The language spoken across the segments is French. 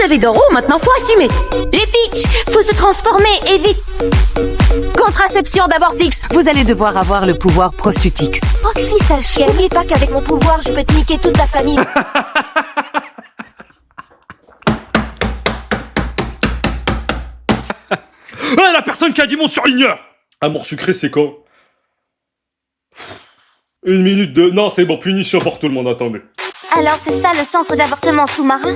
avez d'euros, maintenant faut assumer. Les Peach, faut se transformer et vite. Contraception d'Avortix. Vous allez devoir avoir le pouvoir Prostutix. Roxy, sale chien, n'oublie pas qu'avec mon pouvoir, je peux te niquer toute ta famille. Ah, la personne qui a dit mon surligneur. Amour sucré, c'est quand? 1 minute de... Non, c'est bon, punition pour tout le monde, attendez. Alors c'est ça le centre d'avortement sous-marin?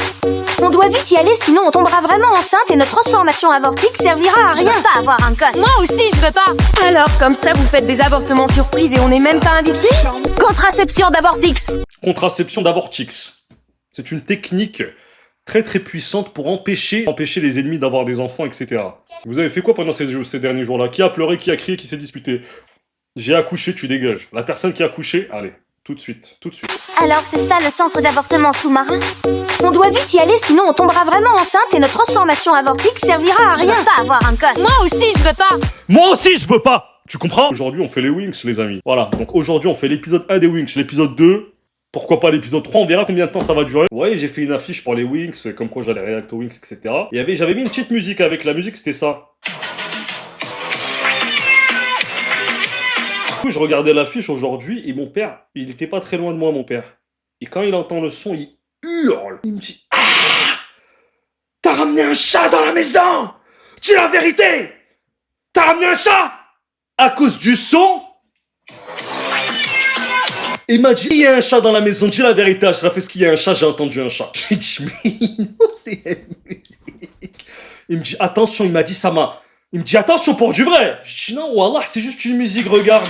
On doit vite y aller, sinon on tombera vraiment enceinte et notre transformation Avortix servira à rien. Je veux pas avoir un gosse. Moi aussi, je veux pas. Alors, comme ça, vous faites des avortements surprises et on n'est même pas invités? Contraception d'Avortix. Contraception d'Avortix. C'est une technique très très puissante pour empêcher les ennemis d'avoir des enfants, etc. Vous avez fait quoi pendant ces derniers jours-là? Qui a pleuré, qui a crié, qui s'est disputé? J'ai accouché, tu dégages. La personne qui a accouché, allez, tout de suite, tout de suite. Alors c'est ça le centre d'avortement sous-marin? On doit vite y aller, sinon on tombera vraiment enceinte et notre transformation Avortix servira à rien. Je veux pas avoir un gosse. Moi aussi, je veux pas. Moi aussi, je veux pas. Tu comprends? Aujourd'hui, on fait les Wings, les amis. Voilà, donc aujourd'hui, on fait l'épisode 1 des Wings, l'épisode 2... Pourquoi pas l'épisode 3, on verra combien de temps ça va durer. Ouais, j'ai fait une affiche pour les Wings, comme quoi j'allais réacter aux Wings, etc. J'avais mis une petite musique avec la musique, c'était ça. Du coup, je regardais l'affiche aujourd'hui, et mon père, il était pas très loin de moi, mon père. Et quand il entend le son, il hurle. Il me dit « Ah, t'as ramené un chat dans la maison! Dis la vérité! T'as ramené un chat! À cause du son ?» Il m'a dit, il y a un chat dans la maison, dis la vérité, Ashraf, est-ce qu'il y a un chat? J'ai entendu un chat. J'ai dit, mais non, c'est une musique. Il me dit, attention, il m'a dit, il me dit, attention pour du vrai. J'ai dit, non, wallah, c'est juste une musique, regarde.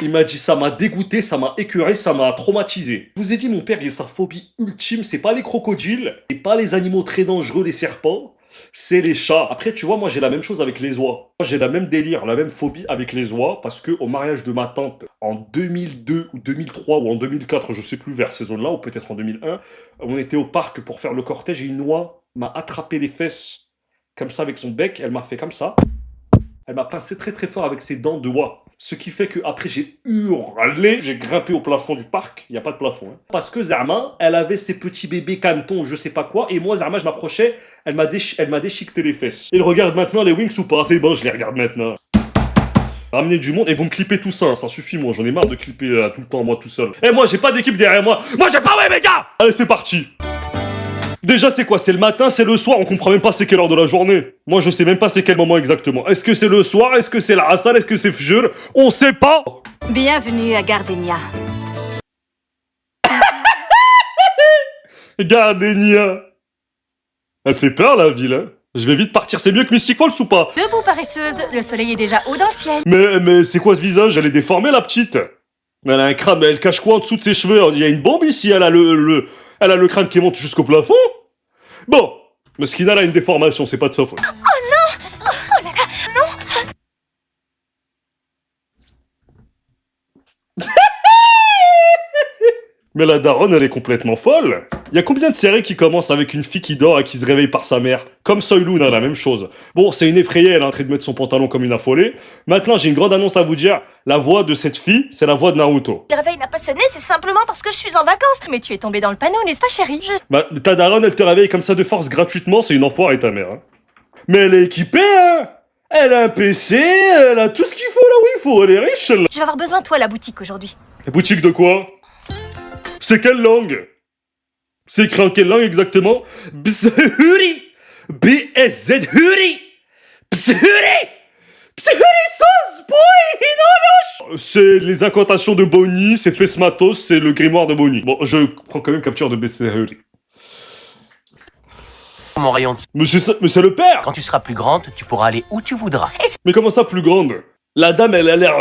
Il m'a dit, ça m'a dégoûté, ça m'a écœuré, ça m'a traumatisé. Je vous ai dit, mon père, il a sa phobie ultime, c'est pas les crocodiles, c'est pas les animaux très dangereux, les serpents. C'est les chats. Après, tu vois, moi, j'ai la même chose avec les oies. Moi, j'ai la même délire, la même phobie avec les oies, parce que au mariage de ma tante, en 2002 ou 2003 ou en 2004, je sais plus, vers ces zones-là, ou peut-être en 2001, on était au parc pour faire le cortège et une oie m'a attrapé les fesses, comme ça, avec son bec. Elle m'a fait comme ça. Elle m'a pincé très très fort avec ses dents de oie. Ce qui fait que après j'ai hurlé, j'ai grimpé au plafond du parc, il n'y a pas de plafond. Hein. Parce que Zarma, elle avait ses petits bébés canetons ou je sais pas quoi, et moi Zarma, je m'approchais, elle m'a déchiqueté les fesses. Il regarde maintenant les Wings ou pas? C'est bon, je les regarde maintenant. Ramenez du monde et vous me clippez tout ça, hein, ça suffit moi, j'en ai marre de clipper tout le temps moi tout seul. Et moi j'ai pas d'équipe derrière moi, j'ai pas ouais mes gars. Allez c'est parti. Déjà, c'est quoi? C'est le matin, c'est le soir, on comprend même pas c'est quelle heure de la journée. Moi, je sais même pas c'est quel moment exactement. Est-ce que c'est le soir? Est-ce que c'est la Hassan? Est-ce que c'est Fjur? On sait pas. Bienvenue à Gardenia. Gardenia. Elle fait peur, la ville, hein. Je vais vite partir, c'est mieux que Mystic Falls ou pas? Debout, paresseuse, le soleil est déjà haut dans le ciel. Mais c'est quoi ce visage? Elle est déformée, la petite. Elle a un crâne, mais elle cache quoi en dessous de ses cheveux? Il y a une bombe ici, elle a le crâne qui monte jusqu'au plafond. Bon, Meskina, elle a une déformation, c'est pas de sa faute. Oh non! Oh là là, non! Mais la daronne, elle est complètement folle. Il y a combien de séries qui commencent avec une fille qui dort et qui se réveille par sa mère? Comme Soyloon, la même chose. Bon, c'est une effrayée, elle est en train de mettre son pantalon comme une affolée. Maintenant, j'ai une grande annonce à vous dire. La voix de cette fille, c'est la voix de Naruto. Le réveil n'a pas sonné, c'est simplement parce que je suis en vacances. Mais tu es tombé dans le panneau, n'est-ce pas, chérie? Bah, ta daronne, elle te réveille comme ça de force gratuitement, c'est une enfoirée ta mère. Hein. Mais elle est équipée, hein. Elle a un PC, elle a tout ce qu'il faut là où il faut, elle est riche, elle. Je vais avoir besoin de toi à la boutique aujourd'hui. La boutique de quoi? C'est quelle langue? C'est écrit en quelle langue exactement? Bzhuri! B-S-Z-Huri! Bzhuri! Bzhuri sauce boy hinonosh! C'est les incantations de Bonnie, c'est Fesmatos, c'est le grimoire de Bonnie. Bon, je prends quand même capture de Bzhuri. Mon rayon de... Mais c'est le père! Quand tu seras plus grande, tu pourras aller où tu voudras. Mais comment ça, plus grande? La dame, elle a l'air...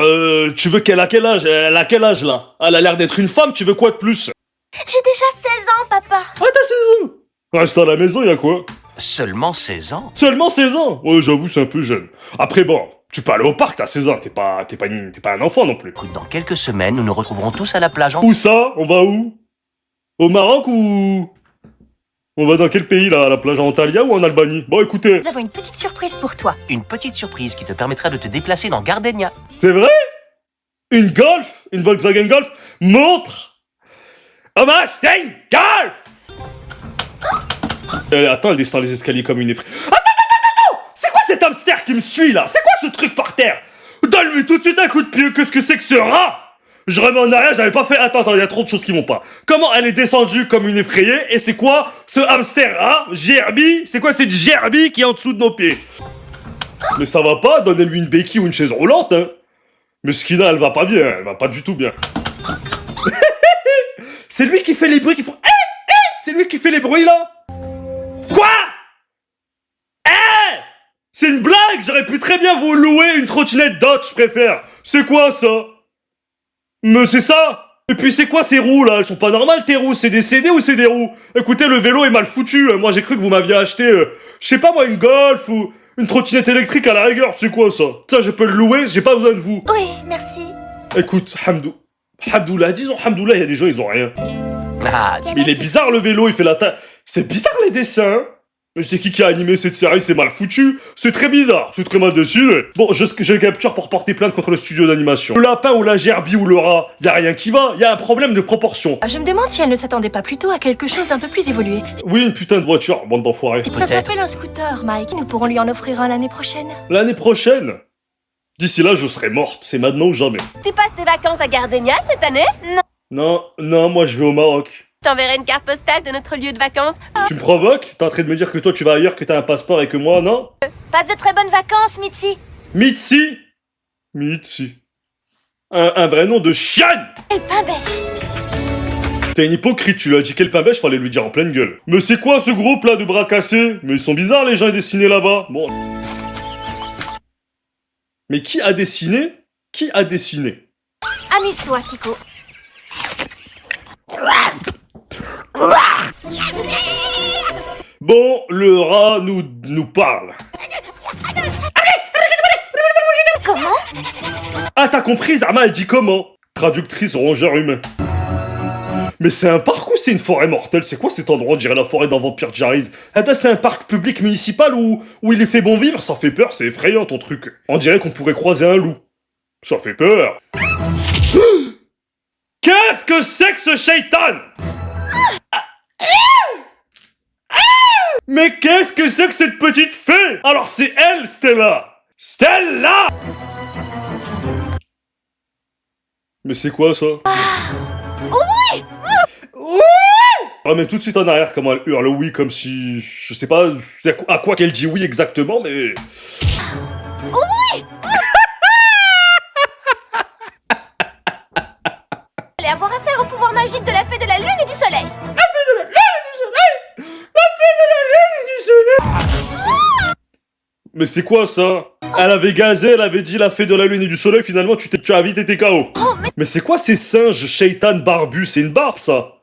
tu veux qu'elle a quel âge? Elle a quel âge, là? Elle a l'air d'être une femme, tu veux quoi de plus? J'ai déjà 16 ans, papa. Ah, t'as 16 ans? Reste à la maison, y'a quoi? Seulement 16 ans. Seulement 16 ans? Ouais, j'avoue, c'est un peu jeune. Après, bon, tu peux aller au parc, t'as 16 ans, t'es pas un enfant non plus. Dans quelques semaines, nous nous retrouverons tous à la plage en... Où ça? On va où? Au Maroc ou... On va dans quel pays, là? À la plage en Antalya ou en Albanie? Bon, écoutez... Nous avons une petite surprise pour toi. Une petite surprise qui te permettra de te déplacer dans Gardenia. C'est vrai? Une Golf? Une Volkswagen Golf? Montre! On va acheter une Golf! Attends, elle descend les escaliers comme une effraie. Attends! C'est quoi cet hamster qui me suit là? C'est quoi ce truc par terre? Donne-lui tout de suite un coup de pied, qu'est-ce que c'est que ce rat? Je remets en arrière, j'avais pas fait... Attends, il y a trop de choses qui vont pas. Comment elle est descendue comme une effrayée? Et c'est quoi ce hamster rat? Gerbi? C'est quoi cette Gerbi qui est en dessous de nos pieds? Mais ça va pas, donnez-lui une béquille ou une chaise roulante, hein. Mais Skina, elle va pas bien, elle va pas du tout bien. C'est lui qui fait les bruits qui font... C'est lui qui fait les bruits là? Quoi? C'est une blague! J'aurais pu très bien vous louer une trottinette Dodge, je préfère. C'est quoi ça? Mais c'est ça! Et puis c'est quoi ces roues là? Elles sont pas normales tes roues, c'est des CD ou c'est des roues? Écoutez, le vélo est mal foutu, moi j'ai cru que vous m'aviez acheté, je sais pas moi, une Golf ou une trottinette électrique à la rigueur, c'est quoi ça? Ça je peux le louer, j'ai pas besoin de vous. Oui, merci. Écoute, Hamdoullah, disons Hamdoullah, il y a des gens ils ont rien. Ah, Mais il est bizarre le vélo, il fait la taille. C'est bizarre les dessins. Mais c'est qui a animé cette série? C'est mal foutu. C'est très bizarre, c'est très mal dessiné. Bon, je capture pour porter plainte contre le studio d'animation. Le lapin ou la gerbille ou le rat, y a rien qui va, y a un problème de proportion. Je me demande si elle ne s'attendait pas plutôt à quelque chose d'un peu plus évolué. Oui, une putain de voiture, bande d'enfoirés. Ça s'appelle un scooter, Mike. Nous pourrons lui en offrir un l'année prochaine. L'année prochaine? D'ici là, je serai morte. C'est maintenant ou jamais. Tu passes tes vacances à Gardenia cette année? Non. Non, moi je vais au Maroc. T'enverrai une carte postale de notre lieu de vacances. Tu me provoques? T'es en train de me dire que toi tu vas ailleurs, que t'as un passeport et que moi, non? Passe de très bonnes vacances, Mitzi. Mitzi? Mitzi. Un vrai nom de chienne! Et le pain beige. T'es une hypocrite, tu lui as dit quel pain beige, fallait lui dire en pleine gueule. Mais c'est quoi ce groupe là de bras cassés? Mais ils sont bizarres les gens dessinés là-bas. Bon. Mais qui a dessiné? Qui a dessiné? Amuse-toi, Kiko. Bon, le rat nous parle. Comment? Ah, t'as compris, Zarma, elle dit comment? Traductrice rongeur humain. Mais c'est un parc ou c'est une forêt mortelle? C'est quoi cet endroit? On dirait la forêt dans Vampire Diaries. Ah ben c'est un parc public municipal où il est fait bon vivre? Ça fait peur, c'est effrayant ton truc. On dirait qu'on pourrait croiser un loup. Ça fait peur. Qu'est-ce que c'est que ce shaitan? Mais qu'est-ce que c'est que cette petite fée? Alors c'est elle, Stella! Stella! Mais c'est quoi ça? Oui! Ah mais tout de suite en arrière comment elle hurle oui comme si... Je sais pas c'est à quoi qu'elle dit oui exactement mais... Oui! Allez avoir affaire au pouvoir magique de la fée de la lune et du soleil. Mais c'est quoi ça? Elle avait gazé, elle avait dit la fée de la lune et du soleil, finalement tu as vite été KO. Mais c'est quoi ces singes shaitan barbus? C'est une barbe ça?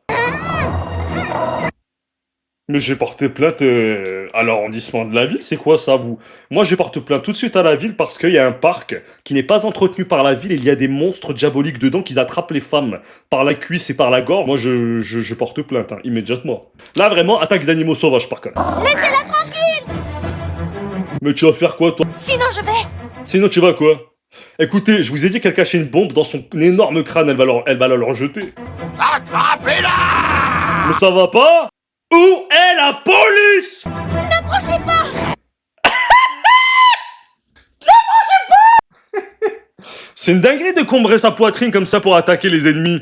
Mais j'ai porté plainte à l'arrondissement de la ville, c'est quoi ça vous? Moi je porte plainte tout de suite à la ville parce qu'il y a un parc qui n'est pas entretenu par la ville et il y a des monstres diaboliques dedans qui attrapent les femmes par la cuisse et par la gorge. Moi je porte plainte, immédiatement. Là vraiment, attaque d'animaux sauvages par contre. Laissez-la tranquille! Mais tu vas faire quoi toi? Sinon je vais. Sinon tu vas quoi? Écoutez, je vous ai dit qu'elle cachait une bombe dans son énorme crâne, elle va la leur jeter. Attrapez-la! Mais ça va pas? Où est la police? N'approchez pas! C'est une dinguerie de combrer sa poitrine comme ça pour attaquer les ennemis.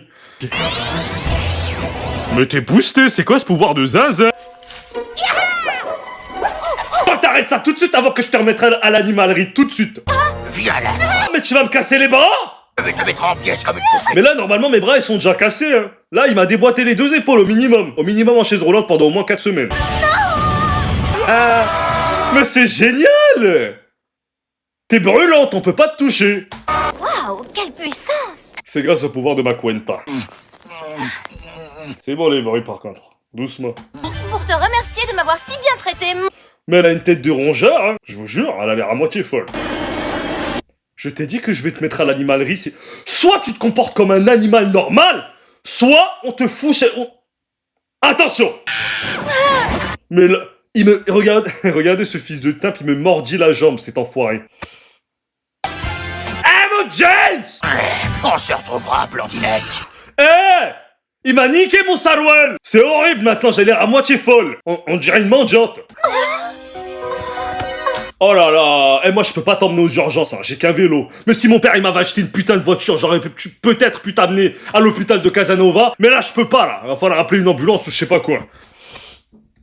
Mais t'es boosté, c'est quoi ce pouvoir de zinzin? Oh, t'arrêtes ça tout de suite avant que je te remette à l'animalerie, tout de suite. Viens là! Ah, mais tu vas me casser les bras? Je vais te mettre en pièces comme une poupée. Mais là, normalement, mes bras, ils sont déjà cassés, hein. Là, il m'a déboîté les 2 épaules, au minimum. Au minimum en chaise roulante pendant au moins 4 semaines. Ah, mais c'est génial! T'es brûlante, on peut pas te toucher. Waouh, quelle puissance! C'est grâce au pouvoir de ma cuenta. C'est bon les bruits par contre. Doucement. Pour te remercier de m'avoir si bien traité. Mais elle a une tête de rongeur, hein. Je vous jure, elle a l'air à moitié folle. Je t'ai dit que je vais te mettre à l'animalerie, c'est... Soit tu te comportes comme un animal normal, soit on te fout chez... Attention! Mais là, il me... Regardez ce fils de timpe, il me mordit la jambe, cet enfoiré. Emma James! On se retrouvera, Blondinette. Eh! Il m'a niqué mon sarouel. C'est horrible maintenant, j'ai l'air à moitié folle. On dirait une mendiante. Oh là là, et moi je peux pas t'emmener aux urgences, hein. J'ai qu'un vélo. Mais si mon père il m'avait acheté une putain de voiture, j'aurais peut-être pu t'amener à l'hôpital de Casanova. Mais là je peux pas là, il va falloir appeler une ambulance ou je sais pas quoi.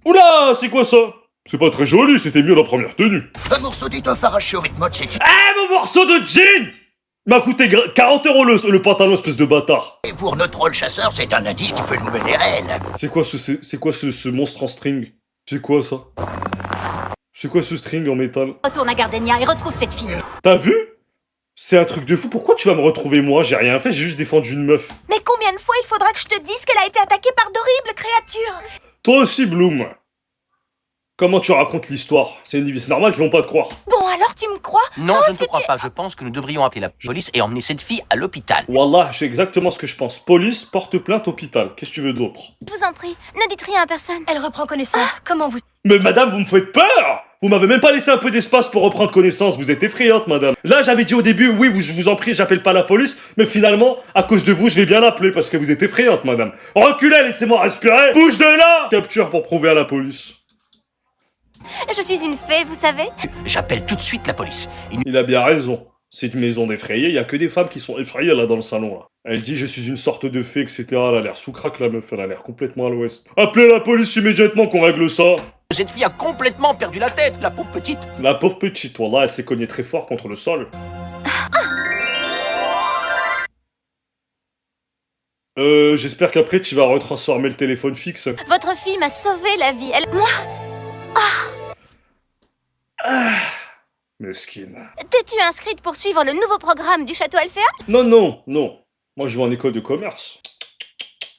Oula, c'est quoi ça? C'est pas très joli, c'était mieux la première tenue. Un morceau d'étoffe arraché au vêtement de sécurité. Eh mon morceau de jean! Il m'a coûté 40 € le pantalon, espèce de bâtard. Et pour notre rôle chasseur, c'est un indice qui peut nous mener à elle. C'est quoi ce monstre en string? C'est quoi ça? C'est quoi ce string en métal? Retourne à Gardenia et retrouve cette fille. T'as vu? C'est un truc de fou. Pourquoi tu vas me retrouver moi? J'ai rien fait, j'ai juste défendu une meuf. Mais combien de fois il faudra que je te dise qu'elle a été attaquée par d'horribles créatures? Toi aussi, Bloom. Comment tu racontes l'histoire? C'est normal qu'ils vont pas te croire. Bon, alors tu me crois? Non, Oh, je ne te c'est crois que- pas. Je pense que nous devrions appeler la police et emmener cette fille à l'hôpital. Wallah, c'est exactement ce que je pense. Police, porte plainte, hôpital. Qu'est-ce que tu veux d'autre? Je vous en prie, ne dites rien à personne. Elle reprend connaissance. Comment vous... Mais madame, vous me faites peur! Vous m'avez même pas laissé un peu d'espace pour reprendre connaissance, vous êtes effrayante, madame. Là, j'avais dit au début, oui, je vous en prie, j'appelle pas la police, mais finalement, à cause de vous, je vais bien l'appeler parce que vous êtes effrayante, madame. Reculez, laissez-moi respirer! Bouge de là! Capture pour prouver à la police. Je suis une fée, vous savez. J'appelle tout de suite la police. Il a bien raison. C'est une maison d'effrayés, il y a que des femmes qui sont effrayées là dans le salon là. Elle dit je suis une sorte de fée, etc. Elle a l'air sous crack la meuf, elle a l'air complètement à l'ouest. Appelez la police immédiatement qu'on règle ça. Cette fille a complètement perdu la tête, la pauvre petite. La pauvre petite, voilà, elle s'est cognée très fort contre le sol. J'espère qu'après tu vas retransformer le téléphone fixe. Votre fille m'a sauvé la vie. Elle... Moi, Mesquine. t'es-tu inscrite pour suivre le nouveau programme du château Alphéa? Non. Moi je vais en école de commerce.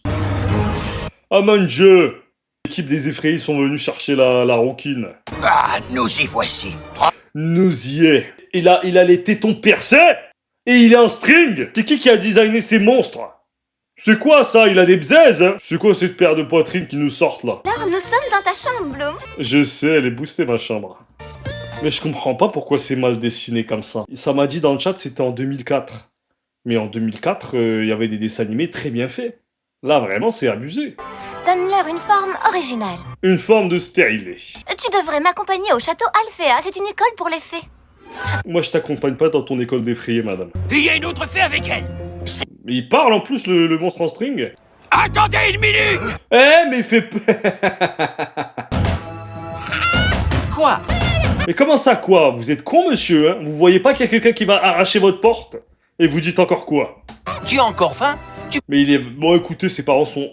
Ah mon dieu! L'équipe des effrayés sont venus chercher la rouquine. Ah, nous y voici. Nous y est. Il a les tétons percés et il est en string. C'est qui a designé ces monstres? C'est quoi ça? Il a des bzaises, hein? C'est quoi cette paire de poitrines qui nous sortent là? Alors, nous sommes dans ta chambre, Bloom. Je sais, elle est boostée ma chambre. Mais je comprends pas pourquoi c'est mal dessiné comme ça. Ça m'a dit dans le chat c'était en 2004. Mais en 2004, il y avait des dessins animés très bien faits. Là vraiment c'est abusé. Donne-leur une forme originale. Une forme de stérilé. Tu devrais m'accompagner au château Alphéa. C'est une école pour les fées. Moi je t'accompagne pas dans ton école d'effrayés, madame. Il y a une autre fée avec elle. Mais il parle en plus le monstre en string. Attendez une minute. Eh mais fais Quoi? Mais comment ça quoi? Vous êtes con monsieur, hein? Vous voyez pas qu'il y a quelqu'un qui va arracher votre porte? Et vous dites encore quoi? Tu as encore faim? Mais il est... Bon écoutez, ses parents sont...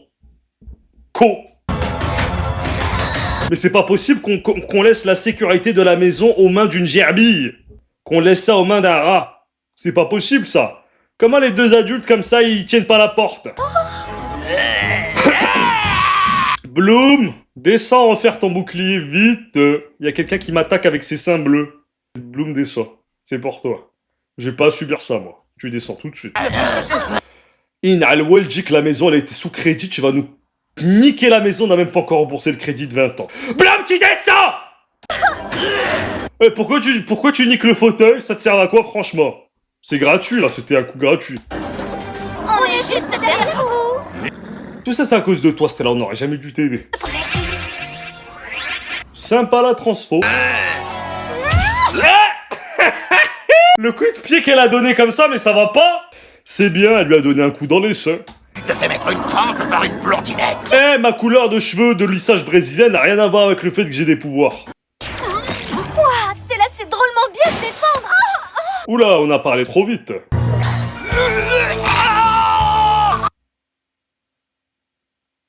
cons. Mais c'est pas possible qu'on laisse la sécurité de la maison aux mains d'une gerbille. Qu'on laisse ça aux mains d'un rat. C'est pas possible ça. Comment les deux adultes comme ça, ils tiennent pas la porte? Bloom, descends refaire ton bouclier, vite. Y a quelqu'un qui m'attaque avec ses seins bleus. Bloom, descends. C'est pour toi. Je vais pas subir ça, moi. Tu descends tout de suite. Inal Weldjik, la maison, elle a été sous crédit. Tu vas nous niquer la maison. On n'a même pas encore remboursé le crédit de 20 ans. Bloom, tu descends! Pourquoi tu niques le fauteuil? Ça te sert à quoi, franchement? C'est gratuit, là. C'était un coup gratuit. On est juste derrière vous. Tout ça, c'est à cause de toi, Stella. On n'aurait jamais dû t'aider. Sympa la transfo. Le coup de pied qu'elle a donné comme ça, mais ça va pas. C'est bien, elle lui a donné un coup dans les seins. Tu te fais mettre une trempe par une blondinette. Eh, ma couleur de cheveux de lissage brésilien n'a rien à voir avec le fait que j'ai des pouvoirs. Ah, Stella, c'est drôlement bien de défendre. Oula, on a parlé trop vite.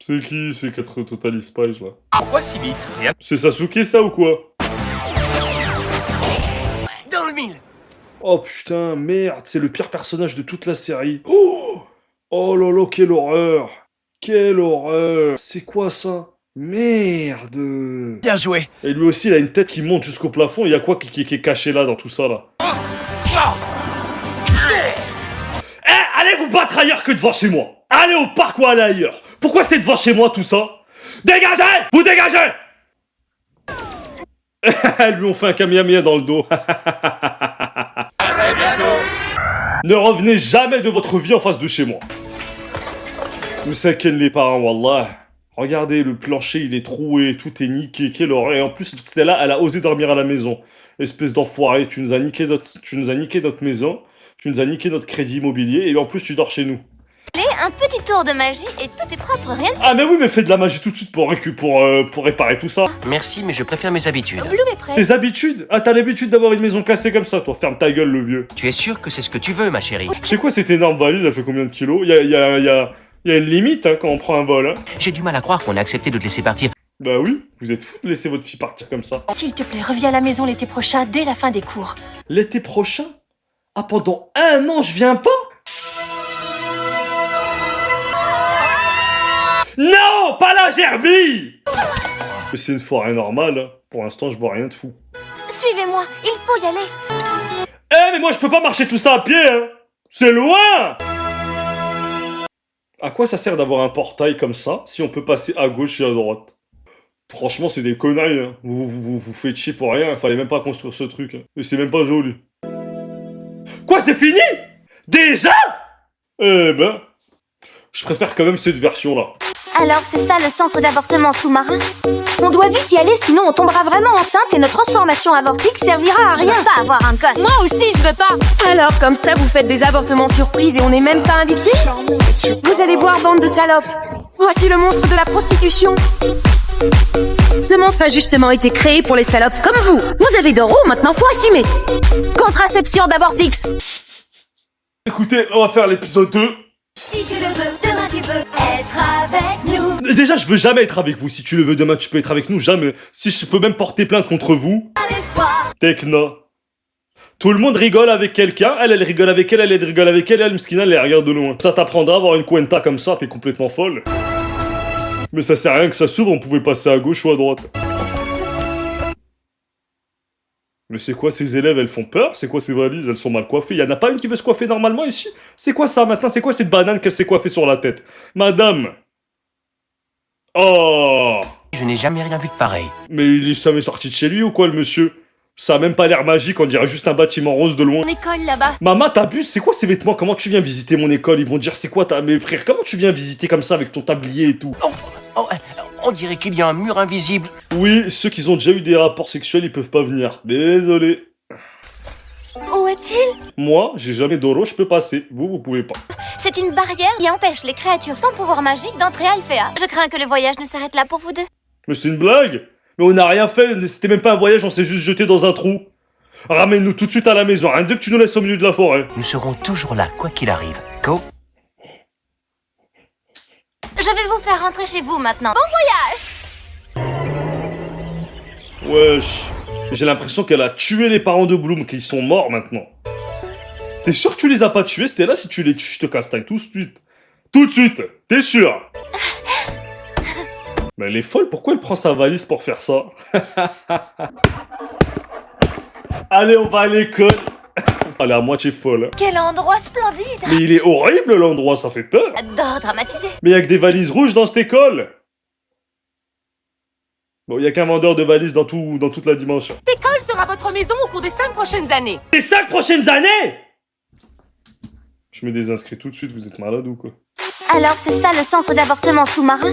C'est qui ces 4 Total Spies là? Pourquoi si vite? Rien. C'est Sasuke ça ou quoi? Dans le mille. Oh putain, merde, c'est le pire personnage de toute la série. Oh là là, quelle horreur! Quelle horreur! C'est quoi ça? Merde! Bien joué. Et lui aussi, il a une tête qui monte jusqu'au plafond. Il y a quoi qui est caché là, dans tout ça, là? Eh, allez vous battre ailleurs que devant chez moi! Allez au parc ou allez ailleurs! Pourquoi c'est devant chez moi, tout ça? Dégagez! Vous dégagez! Lui ont fait un kamehameha dans le dos. Ne revenez jamais de votre vie en face de chez moi. Mais c'est Ken les parents, wallah. Regardez, le plancher, il est troué, tout est niqué, quelle horreur. Et en plus, Stella, elle a osé dormir à la maison. Espèce d'enfoiré, tu nous as niqué notre maison, tu nous as niqué notre crédit immobilier, et en plus, tu dors chez nous. Allez, un petit tour de magie et tout est propre, rien de... Ah mais oui, mais fais de la magie tout de suite pour réparer tout ça. Merci, mais je préfère mes habitudes. Bloom est prêt. Tes habitudes? Ah, t'as l'habitude d'avoir une maison cassée comme ça, toi. Ferme ta gueule, le vieux. Tu es sûr que c'est ce que tu veux, ma chérie? C'est quoi cette énorme valise? Elle fait combien de kilos? Il y a une limite hein, quand on prend un vol. Hein. J'ai du mal à croire qu'on a accepté de te laisser partir. Bah oui, vous êtes fous de laisser votre fille partir comme ça. S'il te plaît, reviens à la maison l'été prochain, dès la fin des cours. L'été prochain? Ah, pendant 1 an, je viens pas? Non, pas la gerbille! Mais c'est une forêt normale. Hein. Pour l'instant, je vois rien de fou. Suivez-moi, il faut y aller. Eh, mais moi, je peux pas marcher tout ça à pied, hein! C'est loin! À quoi ça sert d'avoir un portail comme ça, si on peut passer à gauche et à droite? Franchement, c'est des conneries, hein. Vous faites chier pour rien, fallait même pas construire ce truc. Hein. Et c'est même pas joli. Quoi, c'est fini? Déjà? Eh ben... Je préfère quand même cette version-là. Alors, c'est ça le centre d'avortement sous-marin? On doit vite y aller, sinon on tombera vraiment enceinte et notre transformation avortique servira à rien. Pas avoir un gosse. Moi aussi, je veux pas. Alors, comme ça, vous faites des avortements surprises et on n'est même pas invité? Vous allez voir, bande de salopes. Voici le monstre de la prostitution. Ce monstre a justement été créé pour les salopes comme vous. Vous avez d'euros, maintenant faut assumer. Contraception d'avortix. Écoutez, on va faire l'épisode 2. Si tu le veux, demain tu peux être avec nous. Déjà, je veux jamais être avec vous. Si tu le veux demain, tu peux être avec nous. Jamais. Si je peux même porter plainte contre vous. L'espoir. Tekna. Tout le monde rigole avec quelqu'un. Elle rigole avec elle rigole avec elle. Elle, Mskina, elle les regarde de loin. Ça t'apprendra à avoir une cuenta comme ça. T'es complètement folle. Mais ça sert à rien que ça s'ouvre. On pouvait passer à gauche ou à droite. Mais c'est quoi ces élèves? Elles font peur? C'est quoi ces valises? Elles sont mal coiffées. Y'en a pas une qui veut se coiffer normalement ici? C'est quoi ça maintenant? C'est quoi cette banane qu'elle s'est coiffée sur la tête? Madame! Oh! Je n'ai jamais rien vu de pareil. Mais il est jamais sorti de chez lui ou quoi, le monsieur? Ça a même pas l'air magique, on dirait juste un bâtiment rose de loin. Mon école là-bas. Maman, t'abuses? C'est quoi ces vêtements? Comment tu viens visiter mon école? Ils vont dire c'est quoi mes frères? Comment tu viens visiter comme ça avec ton tablier et tout? On dirait qu'il y a un mur invisible. Oui, ceux qui ont déjà eu des rapports sexuels, ils peuvent pas venir. Désolé. Où est-il? Moi, j'ai jamais d'oro, je peux passer. Vous pouvez pas. C'est une barrière qui empêche les créatures sans pouvoir magique d'entrer à Alphéa. Je crains que le voyage ne s'arrête là pour vous deux. Mais c'est une blague! Mais on n'a rien fait, c'était même pas un voyage, on s'est juste jeté dans un trou. Ramène-nous tout de suite à la maison, rien de que tu nous laisses au milieu de la forêt. Nous serons toujours là, quoi qu'il arrive. Go. Je vais vous faire rentrer chez vous maintenant. Bon voyage. Wesh. J'ai l'impression qu'elle a tué les parents de Bloom, qu'ils sont morts maintenant. T'es sûr que tu les as pas tués? C'était là, si tu les tues, je te castagne tout de suite. Tout de suite! T'es sûr? Mais elle est folle, pourquoi elle prend sa valise pour faire ça? Allez, on va à l'école. Elle est à moitié folle. Quel endroit splendide. Mais il est horrible l'endroit, ça fait peur. J'adore dramatiser. Mais y'a que des valises rouges dans cette école. Bon, y a qu'un vendeur de valises dans toute la dimension. L'école sera votre maison au cours des 5 prochaines années. Les 5 prochaines années! Je me désinscris tout de suite, vous êtes malade ou quoi? Alors, c'est ça le centre d'avortement sous-marin?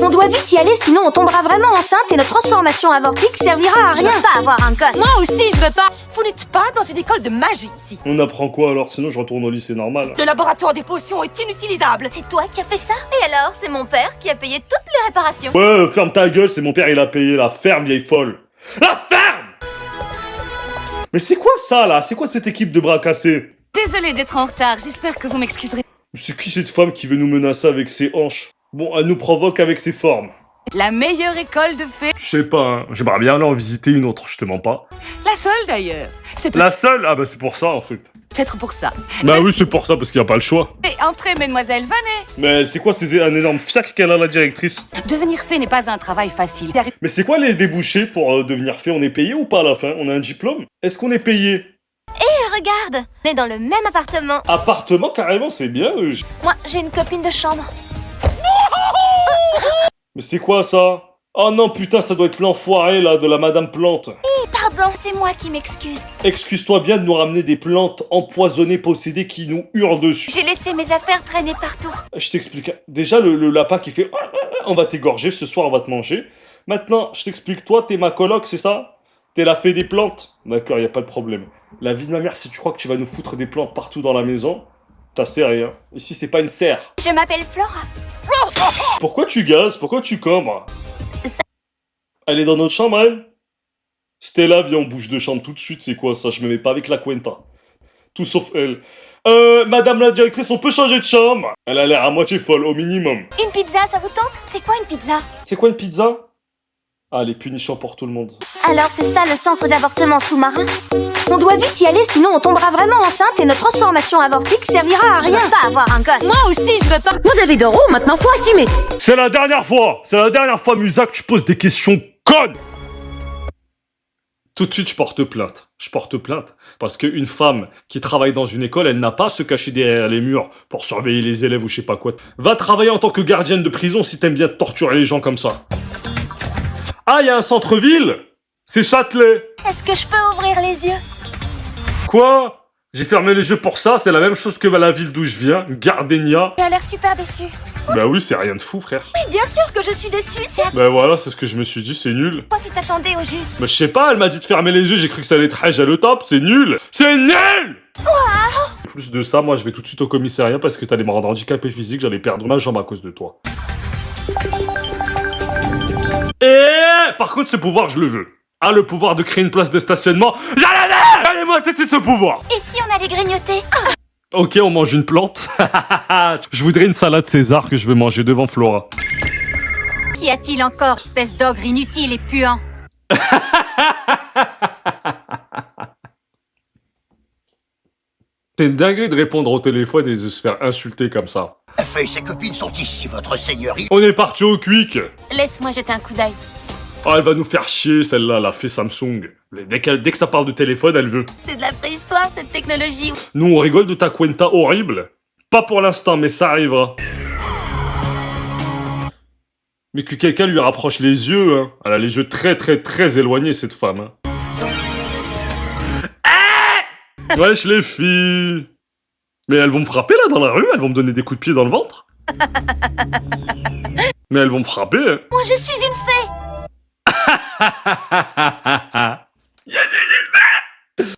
On doit vite y aller, sinon on tombera vraiment enceinte et notre transformation avortique servira à rien. Pas avoir un gosse. Moi aussi, je veux pas. Vous n'êtes pas dans une école de magie ici. On apprend quoi alors? Sinon je retourne au lycée normal. Le laboratoire des potions est inutilisable. C'est toi qui as fait ça? Et alors, c'est mon père qui a payé toutes les réparations. Ouais, ferme ta gueule, c'est mon père, il a payé la ferme, vieille folle. La ferme! Mais c'est quoi ça là? C'est quoi cette équipe de bras cassés? Désolée d'être en retard, j'espère que vous m'excuserez. C'est qui cette femme qui veut nous menacer avec ses hanches? Bon, elle nous provoque avec ses formes. La meilleure école de fées, Je sais pas, hein. J'aimerais bien aller en visiter une autre, je te mens pas. la seule d'ailleurs. C'est La seule? Ah bah c'est pour ça en fait. peut-être pour ça. Bah oui, c'est pour ça, parce qu'il n'y a pas le choix. Mais entrez, mesdemoiselles, venez. Mais c'est quoi, c'est un énorme fiac qu'elle a, la directrice? Devenir fée n'est pas un travail facile. Mais c'est quoi les débouchés pour devenir fait? On est payé ou pas à la fin? On a un diplôme? Est-ce qu'on est payé? Regarde, on est dans le même appartement. Appartement, carrément, c'est bien. Moi, j'ai une copine de chambre. Mais c'est quoi ça? Oh non, putain, ça doit être l'enfoiré, là, de la Madame Plante. Pardon, c'est moi qui m'excuse. Excuse-toi bien de nous ramener des plantes empoisonnées, possédées, qui nous hurlent dessus. J'ai laissé mes affaires traîner partout. Je t'explique. Déjà, le lapin qui fait on va t'égorger, ce soir on va te manger. Maintenant, je t'explique, toi, t'es ma coloc, c'est ça? T'es la fée des plantes? D'accord, y a pas de problème. La vie de ma mère, si tu crois que tu vas nous foutre des plantes partout dans la maison, t'as serré, hein. Ici, c'est pas une serre. Je m'appelle Flora. Pourquoi tu gazes? Pourquoi tu combres? Elle est dans notre chambre, elle? Stella, viens, on bouge de chambre tout de suite, c'est quoi ça? Je me mets pas avec la Cuenta. Tout sauf elle. Madame la directrice, on peut changer de chambre? Elle a l'air à moitié folle, au minimum. Une pizza, ça vous tente? C'est quoi une pizza? C'est quoi une pizza? Ah, les punitions pour tout le monde. Alors c'est ça le centre d'avortement sous-marin? On doit vite y aller, sinon on tombera vraiment enceinte et notre transformation avortique servira à rien. Je veux pas avoir un gosse. Moi aussi, je veux pas. Vous avez d'euros, maintenant faut assumer. C'est la dernière fois, Musa, que tu poses des questions connes. Tout de suite, je porte plainte. Parce qu'une femme qui travaille dans une école, elle n'a pas à se cacher derrière les murs pour surveiller les élèves ou je sais pas quoi. Va travailler en tant que gardienne de prison si t'aimes bien torturer les gens comme ça. Ah, il y a un centre-ville? C'est Châtelet. Est-ce que je peux ouvrir les yeux? Quoi? J'ai fermé les yeux pour ça, c'est la même chose que la ville d'où je viens, Gardenia. Tu as l'air super déçu. Bah oui, c'est rien de fou, frère. Oui, bien sûr que je suis déçue, c'est à Bah voilà, c'est ce que je me suis dit, c'est nul. quoi tu t'attendais au juste? Bah je sais pas, elle m'a dit de fermer les yeux, j'ai cru que ça allait être à le top, c'est nul. C'est nul. En plus de ça, moi je vais tout de suite au commissariat parce que t'allais me rendre handicapé physique, j'allais perdre ma jambe à cause de toi. Et par contre, ce pouvoir, je le veux. Ah, le pouvoir de créer une place de stationnement, j'allais veux. Allez-moi têter ce pouvoir. Et si on allait grignoter? Ok, on mange une plante. Je voudrais une salade César que je vais manger devant Flora. Qu'y a-t-il encore, espèce d'ogre inutile et puant? C'est une dinguerie de répondre au téléphone et de se faire insulter comme ça. La fée et ses copines sont ici, votre seigneurie. On est parti au quick. Laisse-moi jeter un coup d'œil. Oh, elle va nous faire chier, celle-là, la fée Samsung. Dès que ça parle de téléphone, elle veut. C'est de la préhistoire, cette technologie. Nous, on rigole de ta Cuenta horrible. Pas pour l'instant, mais ça arrivera. Mais que quelqu'un lui rapproche les yeux, hein. Elle a les yeux très très très éloignés, cette femme. Hein. Wesh les filles. Mais elles vont me frapper là dans la rue, elles vont me donner des coups de pied dans le ventre. Mais elles vont me frapper. Hein. Moi, je suis une fée.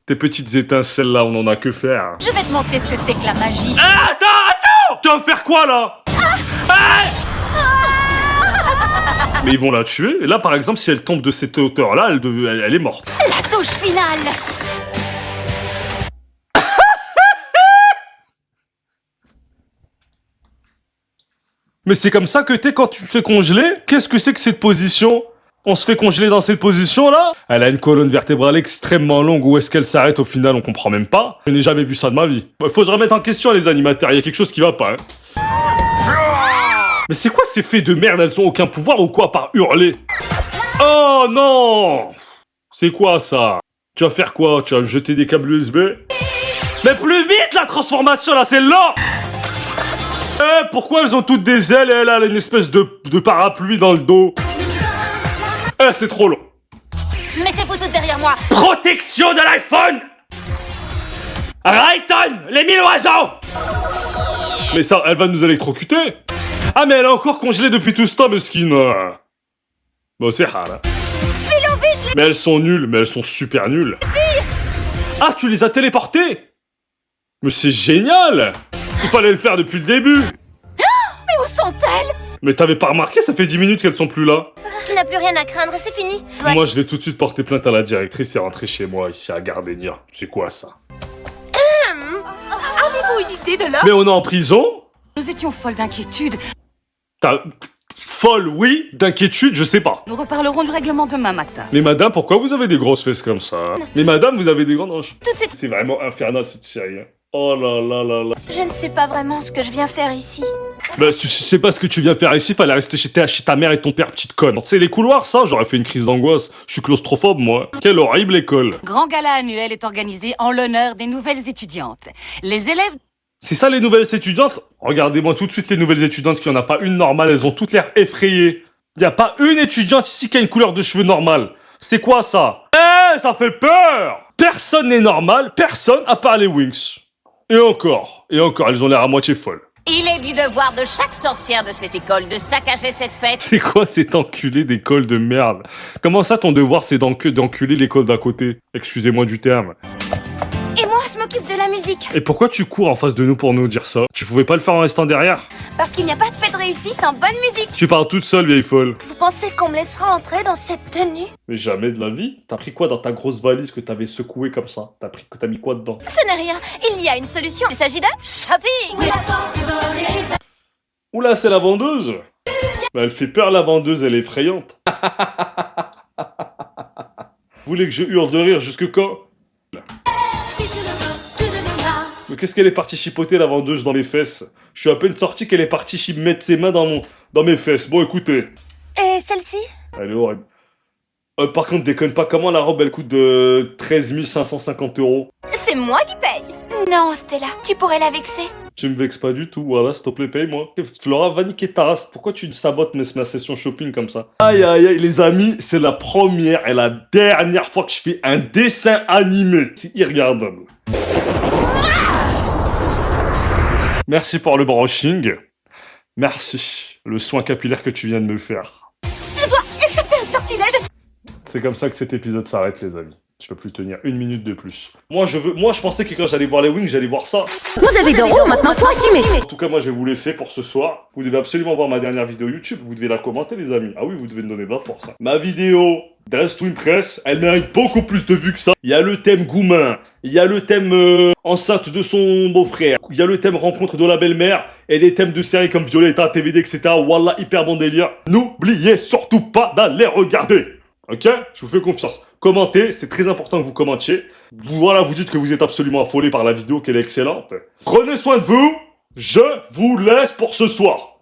Tes petites étincelles là, on en a que faire. Je vais te montrer ce que c'est que la magie. Ah, attends. Tu vas me faire quoi là? Mais ils vont la tuer. Et là, par exemple, si elle tombe de cette hauteur-là, elle est morte. La touche finale. Mais c'est comme ça que t'es quand tu te fais congeler? Qu'est-ce que c'est que cette position? On se fait congeler dans cette position-là? Elle a une colonne vertébrale extrêmement longue. Où est-ce qu'elle s'arrête au final? On comprend même pas. Je n'ai jamais vu ça de ma vie. Faut se remettre en question, les animateurs. Il y a quelque chose qui va pas, hein. Mais c'est quoi ces fées de merde? Elles ont aucun pouvoir ou quoi par hurler? Oh non! C'est quoi ça? Tu vas faire quoi? Tu vas me jeter des câbles USB? Mais plus vite la transformation là, c'est lent! Pourquoi elles ont toutes des ailes et elle a une espèce de parapluie dans le dos? C'est trop long. Mettez-vous toutes derrière moi. Protection de l'iPhone! Rayton, les 1000 oiseaux! Mais ça, elle va nous électrocuter. Ah, mais elle est encore congelée depuis tout ce temps, mesquine. Bon, c'est rare, hein. Mais elles sont nulles, mais elles sont super nulles. Ah, tu les as téléportées? Mais c'est génial! Il fallait le faire depuis le début. Mais où sont-elles? Mais t'avais pas remarqué, ça fait 10 minutes qu'elles sont plus là. Tu n'as plus rien à craindre, c'est fini. Moi, je vais tout de suite porter plainte à la directrice et rentrer chez moi, ici à Gardenia. C'est quoi, ça? Avez-vous une idée de l'heure? Mais on est en prison? Nous étions folles d'inquiétude. T'as... Folle, oui. D'inquiétude, je sais pas. Nous reparlerons du règlement demain matin. Mais madame, pourquoi vous avez des grosses fesses comme ça? Mais madame, vous avez des grandes hanches. C'est vraiment infernal, cette série. Hein. Oh là là là là. Je ne sais pas vraiment ce que je viens faire ici. Bah, si tu sais pas ce que tu viens faire ici, fallait rester chez ta mère et ton père, petite conne. C'est les couloirs, ça? J'aurais fait une crise d'angoisse. Je suis claustrophobe, moi. Quelle horrible école. Grand gala annuel est organisé en l'honneur des nouvelles étudiantes. Les élèves... C'est ça, les nouvelles étudiantes? Regardez-moi tout de suite les nouvelles étudiantes, qu'il n'y en a pas une normale, elles ont toutes l'air effrayées. Y a pas une étudiante ici qui a une couleur de cheveux normale. C'est quoi ça? Eh, ça fait peur! Personne n'est normal, personne à part les Wings. Et encore, elles ont l'air à moitié folles. Il est du devoir de chaque sorcière de cette école de saccager cette fête. C'est quoi cet enculé d'école de merde? Comment ça ton devoir c'est d'enculer l'école d'à côté? Excusez-moi du terme. Et moi, je m'occupe de la musique. Et pourquoi tu cours en face de nous pour nous dire ça? Tu pouvais pas le faire en restant derrière? Parce qu'il n'y a pas de fête réussie sans bonne musique. Tu parles toute seule, vieille folle. Vous pensez qu'on me laissera entrer dans cette tenue? Mais jamais de la vie. T'as pris quoi dans ta grosse valise que t'avais secouée comme ça? T'as mis quoi dedans? Ce n'est rien. Il y a une solution. Il s'agit de shopping. Oula, c'est la vendeuse. Bah, elle fait peur, la vendeuse, elle est effrayante. Vous voulez que je hurle de rire jusque quand? Mais qu'est-ce qu'elle est partie chipoter, la vendeuse, dans mes fesses? Je suis à peine sorti qu'elle est partie mettre ses mains dans mes fesses. Bon, écoutez. Et celle-ci? Elle est horrible. Par contre, déconne pas, comment la robe, elle coûte de 13 550 €? C'est moi qui paye. Non, Stella, tu pourrais la vexer. Tu me vexes pas du tout, voilà, s'il te plaît, paye-moi. Flora, va niquer ta race, pourquoi tu sabotes ma session shopping comme ça? Aïe aïe aïe, les amis, c'est la première et la dernière fois que je fais un dessin animé. C'est irregardable. Merci pour le brushing. Merci, le soin capillaire que tu viens de me faire. Je dois échapper à un sortilège. C'est comme ça que cet épisode s'arrête, les amis. Je peux plus tenir une minute de plus. Moi, je pensais que quand j'allais voir les Wings, j'allais voir ça. Vous avez d'euros, maintenant faut assumer. En tout cas, moi, je vais vous laisser pour ce soir. Vous devez absolument voir ma dernière vidéo YouTube. Vous devez la commenter, les amis. Ah oui, vous devez me donner de la force. Hein. Ma vidéo Dress to Impress, elle mérite beaucoup plus de vues que ça. Il y a le thème Goumin. Il y a le thème enceinte de son beau-frère. Il y a le thème rencontre de la belle-mère. Et des thèmes de séries comme Violetta, TVD, etc. Wallah, hyper bon délire. N'oubliez surtout pas d'aller regarder. Ok? Je vous fais confiance. Commentez, c'est très important que vous commentiez. Voilà, vous dites que vous êtes absolument affolé par la vidéo, qu'elle est excellente. Prenez soin de vous. Je vous laisse pour ce soir.